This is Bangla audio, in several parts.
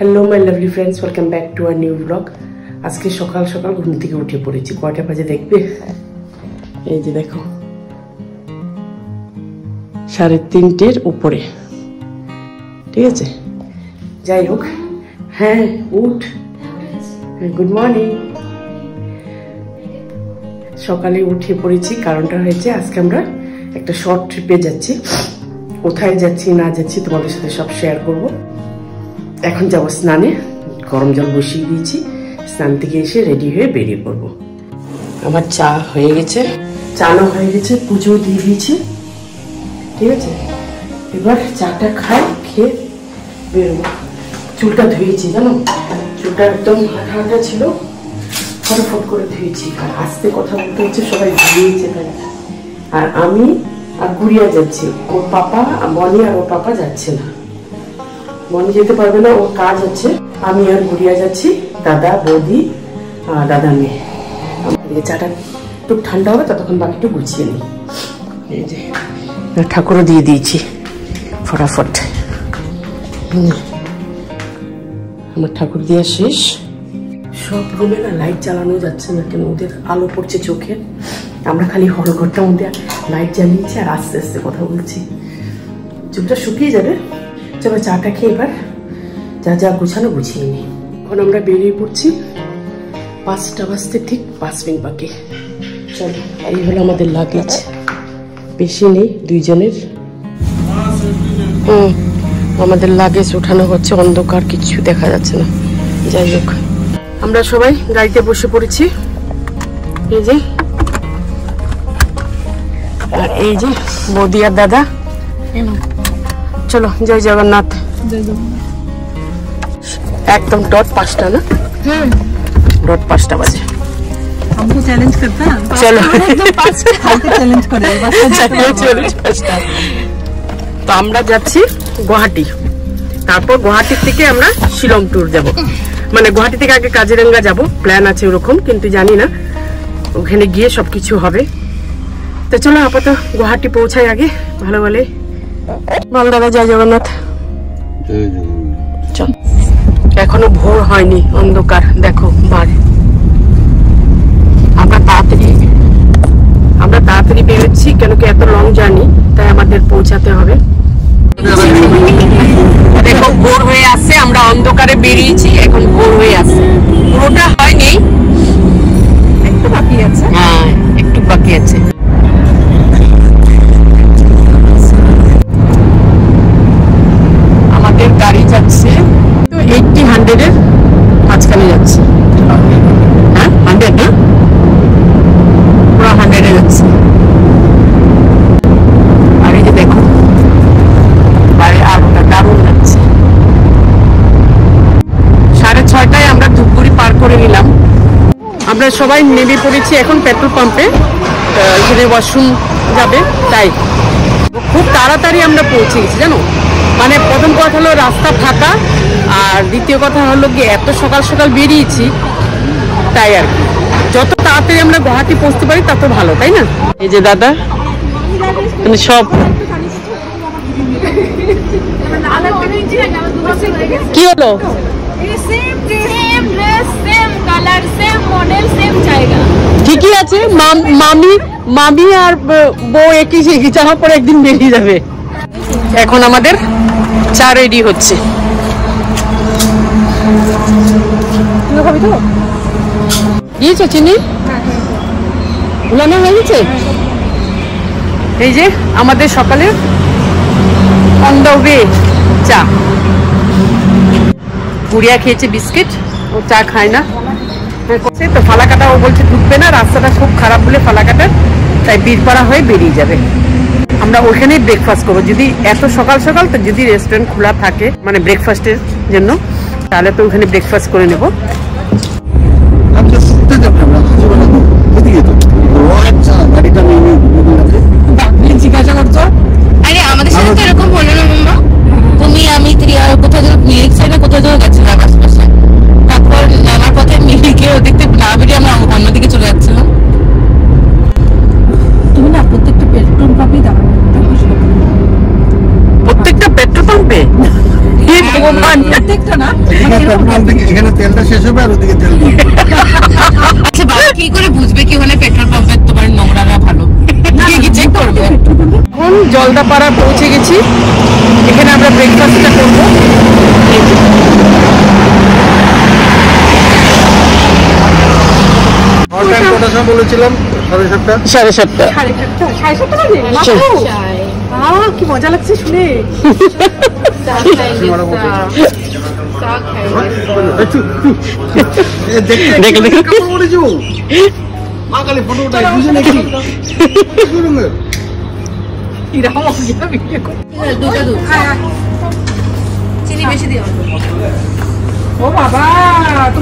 Hello my lovely friends, welcome back to our new blog. आज के सकाल सकाल घुम থেকে উঠে পড়েছি। কয়টা বাজে দেখবে? এই যে দেখো 3:30 উপরে। ঠিক আছে, যাই হোক। হ্যাঁ উঠ, গুড মর্নিং। সকালে উঠে পড়েছি, কারণটা হয়েছে আজকে আমরা একটা শর্ট ট্রিপে যাচ্ছি। কোথায় যাচ্ছি না যাচ্ছি তোমাদের সাথে সব শেয়ার করব। এখন যাব স্নানে, গরম জল বসিয়ে দিয়েছি। স্নান থেকে এসে রেডি হয়ে বেরিয়ে পড়বো। আমার চা হয়ে গেছে, চানো হয়ে গেছে, পুজো দিয়ে দিয়েছি। ঠিক আছে, এবার চাটা খাই, খেয়ে বেরোবো। চুলটা ধুয়েছি, জানো চুলটা একদম হাঁটা হাঁটা ছিল, ফটাফট করে ধুয়েছি। আর আস্তে কথা বলতে হচ্ছে, সবাই ধুয়েছে তাই। আর আমি আর গুড়িয়া যাচ্ছি, ওর পাপা মনি আর ওর পাপা যাচ্ছে না। মনি যেতে পারবে না, ওর কাজ আছে। আমি আর গুড়িয়া যাচ্ছি, দাদা বৌদি দাদা মেয়ে। চাটা একটু ঠান্ডা হবে, ততক্ষণ বাকিটা গুছিয়ে নিই। এই যে ঠাকুরও দিয়ে দিয়েছি ফটাফট। আমার ঠাকুর দেওয়া শেষ। সব রুমে না লাইট জ্বালানো যাচ্ছে না কেন, ওদের আলো পড়ছে চোখে। আমরা খালি হলঘরটার মধ্যে লাইট জ্বালিয়েছি আর আস্তে আস্তে কথা বলছি। চুপটা শুকিয়ে যাবে। চলো চাটা খেয়ে এবার যা যা গুছানো গুছিয়ে নিই। এখন আমরা বেরিয়ে পড়ছি, 5টা বাজতে ঠিক 5 মিনিট বাকি। চলো, এই হলো আমাদের লাগেজ, বেশি নেই, 2 জনের। আমাদের লাগেজ উঠানো হচ্ছে, অন্ধকার, কিছু দেখা যাচ্ছে না। যাই হোক, আমরা সবাই গাড়িতে বসে পড়েছি। এই যে, আর এই যে বৌদি আর দাদা। চলো, জয় জগন্নাথ। एकदम डॉट 5टा ना, डॉट 5टा बजे हमको चैलेंज करता है। चलो चैलेंज करेगा। তো আমরা যাচ্ছি গুয়াহাটি, তারপর গুয়াহাটি থেকে আমরা শিলং ট্যুর যাব। মানে গুয়াহাটি থেকে আগে কাজিরাঙ্গা যাব, প্ল্যান আছে ওরকম, কিন্তু জানি না ওখানে গিয়ে সবকিছু হবে। তো চলো আপাতত গুয়াহাটি পৌঁছাই আগে ভালো বলে। বল দাদা, জয় জগন্নাথ। চল, এখনো ভোর হয়নি, অন্ধকার দেখো বার। আমরা তাড়াতাড়ি বেরোচ্ছি, কেন কি এত লং জার্নি, তাই আমাদের পৌঁছাতে হবে। দেখো ভোর হয়ে আসছে, আমরা অন্ধকারে বেরিয়েছি, এখন ভোর হয়ে আসছে। পুরোটা হয়নি, একটু বাকি আছে। হ্যাঁ একটু বাকি আছে। আমাদের গাড়ি যাচ্ছে তো 80-100-এর মাঝখানে যাচ্ছে। হ্যাঁ 100 না, পুরো 100-এ যাচ্ছে। আর এই যে দেখো বাইরে আলোটা দারুণ যাচ্ছে। 6:30টায় আমরা ধূপগুড়ি পার করে নিলাম। আমরা সবাই নেমে পড়েছি এখন পেট্রোল পাম্পে। এখানে ওয়াশরুম যাবে, তাই খুব তাড়াতাড়ি আমরা পৌঁছে গেছি জানো। মানে প্রথম কথা হলো রাস্তা ফাঁকা, আর দ্বিতীয় কথা হলো কি এত সকাল সকাল বেরিয়েছি, তাই আর কি। যত তাড়াতাড়ি আমরা গুয়াহাটি পৌঁছতে পারি তত ভালো, তাই না? এই যে দাদা মানে সব কি হলো, ঠিকই আছে। মামি আর বউ একই যাওয়ার পরে একদিন বেরিয়ে যাবে। এখন আমাদের চা রেডি হচ্ছে। দিয়েছো চিনি? উলানো হয়ে গেছে। এই যে আমাদের সকালে অন দ্য ওয়ে চা। গুড়িয়া খেয়েছে বিস্কিট, ও চা খায় না। তো ফালাকাটা ও বলছে ঢুকবে না, রাস্তাটা খুব খারাপ বলে ফালাকাটার, তাই বীরপাড়া হয়ে বেরিয়ে যাবে। আমরা ওখানেই ব্রেকফাস্ট করবো। যদি এত সকাল সকাল, তো যদি রেস্টুরেন্ট খোলা থাকে মানে ব্রেকফাস্টের জন্য, তাহলে তো ওখানে ব্রেকফাস্ট করে নেবো। জিজ্ঞাসা করছো? আরে আমাদের সাথে তো এরকম বলো না মাম্মা। তুমি আমি কোথাও মিরিক সাইডে কোথাও গেছিলাম আশপাশে, তারপর নামার পথে মিরিকে ওদিকে না বেরিয়ে আমরা অন্যদিকে চলে যাচ্ছিলাম। তুমি না প্রত্যেকটা পেট্রোল পাম্পে দাঁড়ানো, প্রত্যেকটা পেট্রোল পাম্পে প্রত্যেকটা না, মানে এখানে তেলটা শেষ হবে আর ওদিকে তেল আচ্ছা বাবা কি করে বুঝবে কি ওখানে পেট্রোল পাম্পে তোমার নোংরা না ভালো কি চেক করবে? এখন জলদাপাড়া পৌঁছে গেছি, এখানে আমরা ব্রেকফাস্টটা করবো। বলেছিলাম 7:30। কি মজা লাগছে শুনে। চিনি বেশি দিও। ও বাবা,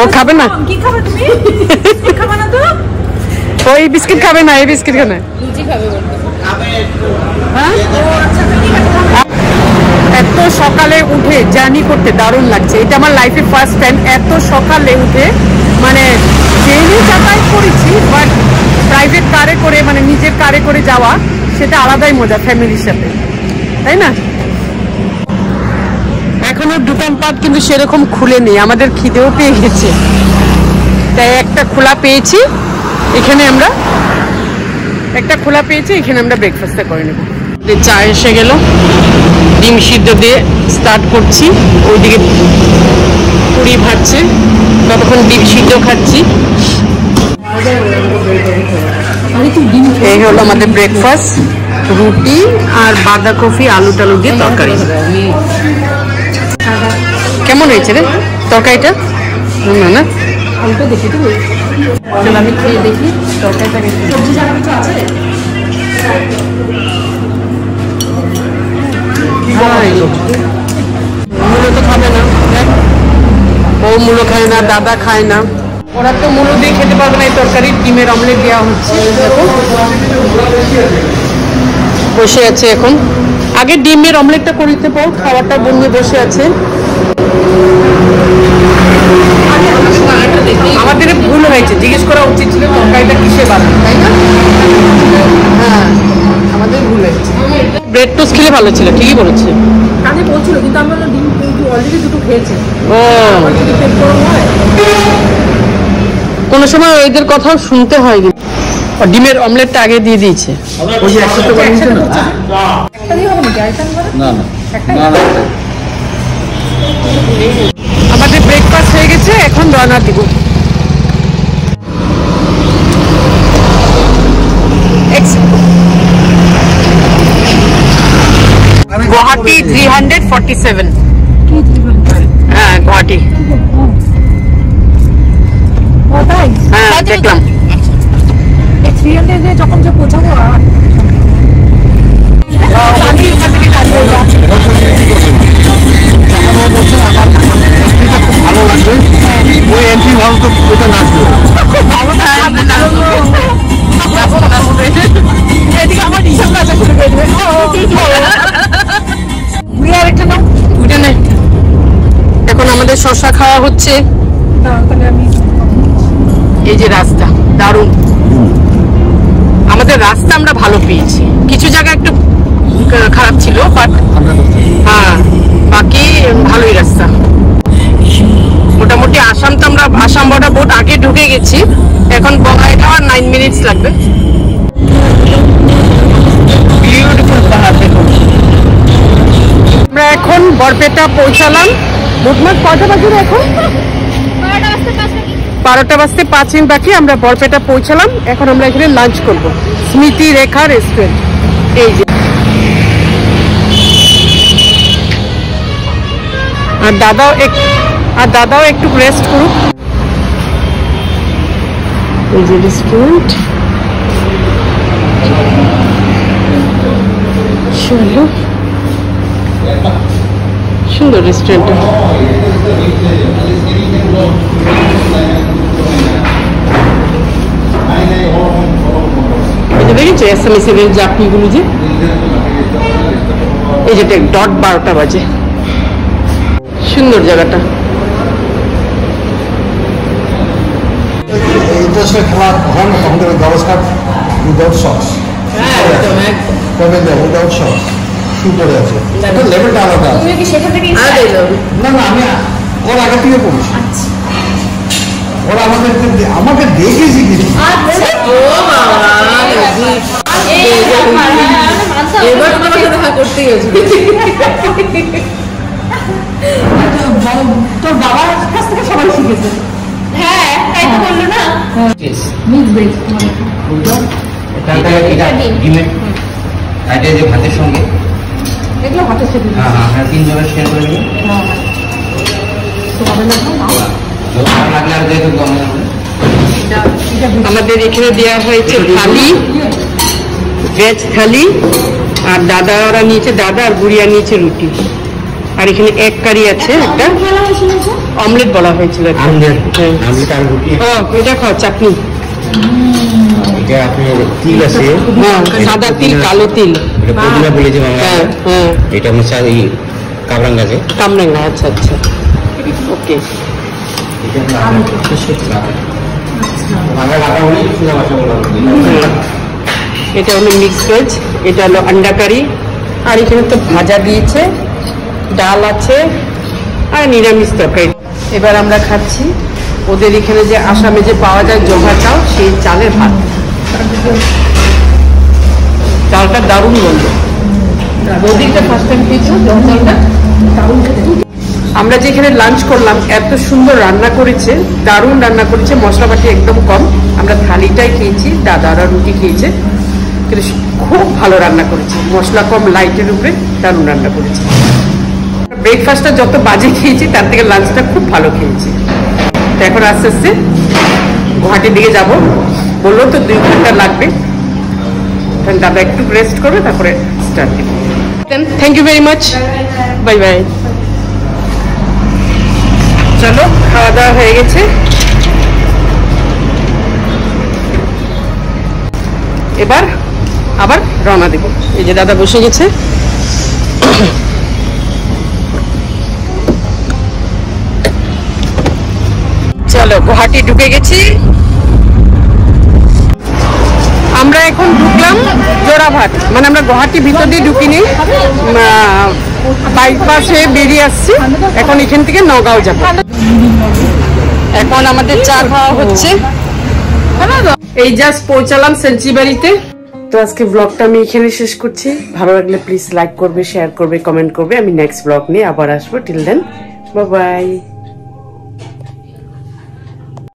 ও খাবে না? কি খাবে তুমি? খাবে না তো? ওই বিস্কিট খাবে না, এই বিস্কিট খাবে না। লুচি খাবে বলতে। এত সকালে উঠে জার্নি করতে দারুণ লাগছে। এটা আমার লাইফে ফার্স্ট টাইম এত সকালে উঠে, মানে ট্রেনে যাতায়াত করেছি বাট প্রাইভেট কারে করে, মানে নিজের কারে করে যাওয়া, সেটা আলাদাই মজা ফ্যামিলির সাথে, তাই না? এখনো দোকানপাট কিন্তু সেরকম খুলেনি, আমাদের খিদেও পেয়ে গেছে, তাই একটা খোলা পেয়েছি, এখানে আমরা ব্রেকফাস্টটা করে নেব। চা এসে গেল, ডিম সিদ্ধ দিয়ে স্টার্ট করছি, ওইদিকে পুরি ভাজছে, ততক্ষণ ডিম সিদ্ধ খাচ্ছি। এই হলো আমাদের ব্রেকফাস্ট, রুটি আর বাঁধাকপি আলু টালু দিয়ে তরকারি। কেমন হয়েছে রে তরকারিটা? না না আলুটা দেখি তো, চল আমি খেয়ে দেখি তরকারিটা। সবজি জানা কিছু আছে? মূলো তো খাবে না, ও মূলো খায় না, দাদা খায় না, ওরা তো মূলো দিয়ে খেতে পারবে না। এই তরকারি ডিমের অমলেট দেওয়া হচ্ছে, বসে আছে এখন। আগে ডিমের অমলেটটা করিতে পাও, খাওয়াটা বন্ধু বসে আছে। আমাদের ভুল হয়েছে, জিজ্ঞেস করা উচিত ছিল তরকারিটা কিসে বানানো, তাই না? হ্যাঁ আমাদের ভুল হয়েছে। ব্রেড টোস্ট খেলে ভালো ছিল, ঠিকই বলেছে। কানে বলছিল কিন্তু আমরা ডিম অলরেডি দুটো খেয়েছি। ও যদি পেট গরম হয়, কোনো সময় এদের কথাও শুনতে হয়। ডিমের অমলেটটা আগে দিয়ে দিয়েছে। ওই যে একসাথে বানিয়েছে না? একটা দিয়ে হবে নাকি? আরেকটা নিবে না? না না, আমাদের ব্রেকফাস্ট হয়ে গেছে, এখন রওনা দিব। গুয়াহাটি 347। হ্যাঁ গুয়াহাটি, ও তাই? হ্যাঁ দেখলাম। এই 300 এ যখন যে পৌঁছাবো ভালো লাগবে। ওই এন্ট্রি ভালো তো ওটা নাচবে। এদিকে আমার হিসাব নাচা শুরু করে দেবে। আরেকটা নাও। ওইটা নেই। এখন আমাদের শসা খাওয়া হচ্ছে। তাহলে আমি এই যে রাস্তা দারুণ, আমাদের রাস্তা আমরা ভালো পেয়েছি, কিছু জায়গা একটু খারাপ ছিল বাট হ্যাঁ বাকি ভালোই রাস্তা। মোটামুটি আসাম তো আমরা আসাম বর্ডার বোট আগে ঢুকে গেছি, এখন বঙ্গাইগাঁও আর 9 মিনিটস লাগবে। বিউটিফুল পাহাড় দেখুন। আমরা এখন বরপেটা পৌঁছালাম। মোটমাট কটা বাজে এখন? 12টা বাজতে 5 মিনিট বাকি। আমরা বরপেটা পৌঁছালাম, এখন আমরা এখানে লাঞ্চ করব স্মৃতি রেখা রেস্টুরেন্ট। এই যে আর দাদাও একটু রেস্ট করুক। এই যে রেস্টুরেন্ট, চলো সুন্দর রেস্টুরেন্টটা। এটা দেখেছো এসএমএস এর জাপিগুলো, যে এই যেটা ডট 12টা বাজে, সুন্দর জায়গাটা। এইটা আসলে খাওয়া হয় না, আমাদের ব্যবস্থা উইদাউট সস। উইদাউট সস সুন্দর আছে, লেভেলটা আলাদা। তুমি কি সেখান থেকে না না, আমি ওর আগে থেকে পড়ছে ওরা আমাকে দেখে শিখেছে এবার তোমার সাথে দেখা করতে গেছি তোর বাবার কাছ থেকে সবাই শিখেছে হ্যাঁ তাই তো বললো না মিক্স ভেজ এটা যে ভাতের সঙ্গে এগুলো হাতে শেখে হ্যাঁ 3 জনের শেয়ার করে নিন লাগলে আর যেহেতু আমাদের এখানে দেওয়া হয়েছে থালি, ভেজ থালি, আর দাদা ওরা নিয়েছে, দাদা আর গুড়িয়া নিয়েছে রুটি, আর এখানে এক কারি আছে, একটা অমলেট বলা হয়েছিল। এটা খাও চাটনি, এটা আপনার তিল আছে, সাদা তিল, কালো তিল, এটা বলেছে বাংলা। এটা হচ্ছে কামরাঙ্গা আছে, কামরাঙ্গা। আচ্ছা আচ্ছা, ওকে। এটা হলো মিক্স ভেজ, এটা হলো আন্ডা কারি, আর এখানে তো ভাজা দিয়েছে, ডাল আছে, আর নিরামিষ তরকারি। এবার আমরা খাচ্ছি ওদের এখানে যে আসামে যে পাওয়া যায় জোহা চাল, সেই চালের ভাত। চালটা দারুণ বললো, ওদিকটা ফার্স্ট টাইম খেয়েছো জোহা চালটা, দারুণ খেতে। আমরা যেখানে লাঞ্চ করলাম, এত সুন্দর রান্না করেছে, দারুণ রান্না করেছে, মশলাপাতি একদম কম। আমরা থালিটাই খেয়েছি, দাদারা রুটি খেয়েছে, কিন্তু খুব ভালো রান্না করেছে, মশলা কম, লাইটের উপরে দারুণ রান্না করেছে। ব্রেকফাস্টটা যত বাজে খেয়েছি, তার থেকে লাঞ্চটা খুব ভালো খেয়েছি। তো এখন আস্তে আস্তে গুয়াহাটির দিকে যাব, বললো তো 2 ঘন্টা লাগবে, দাদা একটু রেস্ট করবে, তারপরে স্টার্ট দিব। Thank you very much, bye bye. চলো, খাওয়া দাওয়া হয়ে গেছে, এবার আবার রওনা দেব। এই যে দাদা বসে গেছে, চলো গুয়াহাটি ঢুকে গেছি। আমরা এখন ঢুকলাম জোড়াভাট, মানে আমরা গুয়াহাটি ভিতর দিয়ে ঢুকিনি, বাইপাস হয়ে বেরিয়ে আসছি। এখন এখান থেকে নগাঁও যাব। এখন আমাদের চা খাওয়া হচ্ছে, এই জাস্ট পৌঁছালাম সেঞ্চিবাড়িতে। তো আজকে ব্লগটা আমি এখানে শেষ করছি। ভালো লাগলে প্লিজ লাইক করবে, শেয়ার করবে, কমেন্ট করবে। আমি নেক্সট ব্লগ নিয়ে আবার আসবো। Till then, bye by.